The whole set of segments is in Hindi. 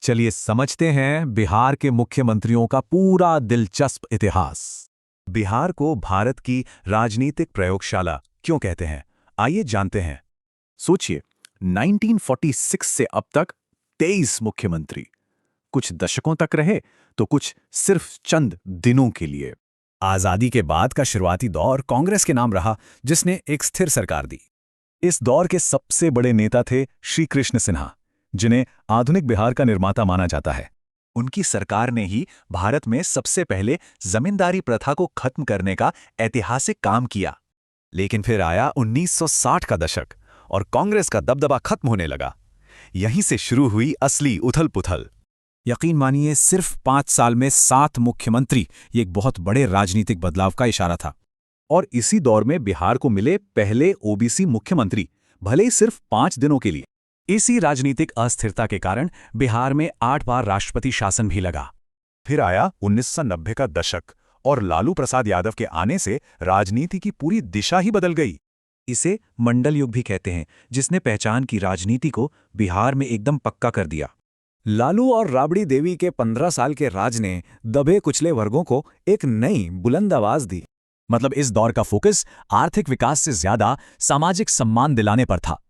चलिए समझते हैं बिहार के मुख्यमंत्रियों का पूरा दिलचस्प इतिहास। बिहार को भारत की राजनीतिक प्रयोगशाला क्यों कहते हैं, आइए जानते हैं। सोचिए, 1946 से अब तक 23 मुख्यमंत्री, कुछ दशकों तक रहे तो कुछ सिर्फ चंद दिनों के लिए। आजादी के बाद का शुरुआती दौर कांग्रेस के नाम रहा, जिसने एक स्थिर सरकार दी। इस दौर के सबसे बड़े नेता थे श्री कृष्ण सिन्हा, जिन्हें आधुनिक बिहार का निर्माता माना जाता है। उनकी सरकार ने ही भारत में सबसे पहले जमींदारी प्रथा को खत्म करने का ऐतिहासिक काम किया। लेकिन फिर आया 1960 का दशक और कांग्रेस का दबदबा खत्म होने लगा। यहीं से शुरू हुई असली उथल-पुथल। यकीन मानिए, सिर्फ 5 साल में 7 मुख्यमंत्री, ये एक बहुत बड़े राजनीतिक बदलाव का इशारा था। और इसी दौर में बिहार को मिले पहले ओबीसी मुख्यमंत्री, भले ही सिर्फ 5 दिनों के लिए। इसी राजनीतिक अस्थिरता के कारण बिहार में 8 बार राष्ट्रपति शासन भी लगा। फिर आया 1990 का दशक और लालू प्रसाद यादव के आने से राजनीति की पूरी दिशा ही बदल गई। इसे मंडल युग भी कहते हैं, जिसने पहचान की राजनीति को बिहार में एकदम पक्का कर दिया। लालू और राबड़ी देवी के 15 साल के राज ने दबे कुचले वर्गों को एक नई बुलंद आवाज दी। मतलब इस दौर का फोकस आर्थिक विकास से ज्यादा सामाजिक सम्मान दिलाने पर था।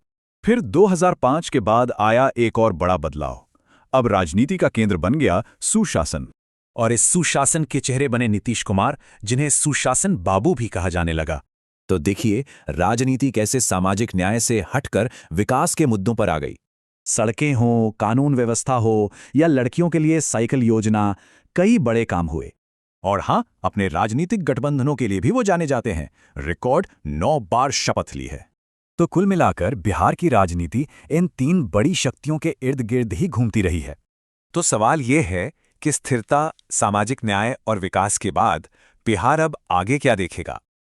फिर 2005 के बाद आया एक और बड़ा बदलाव। अब राजनीति का केंद्र बन गया सुशासन। और इस सुशासन के चेहरे बने नीतीश कुमार, जिन्हें सुशासन बाबू भी कहा जाने लगा। तो देखिए, राजनीति कैसे सामाजिक न्याय से हटकर विकास के मुद्दों पर आ गई। सड़कें हो, कानून व्यवस्था हो या लड़कियों के लिए साइकिल योजना, कई बड़े काम हुए। और हाँ, अपने राजनीतिक गठबंधनों के लिए भी वो जाने जाते हैं। रिकॉर्ड 9 बार शपथ ली है। तो कुल मिलाकर बिहार की राजनीति इन 3 बड़ी शक्तियों के इर्द गिर्द ही घूमती रही है। तो सवाल ये है कि स्थिरता, सामाजिक न्याय और विकास के बाद बिहार अब आगे क्या देखेगा?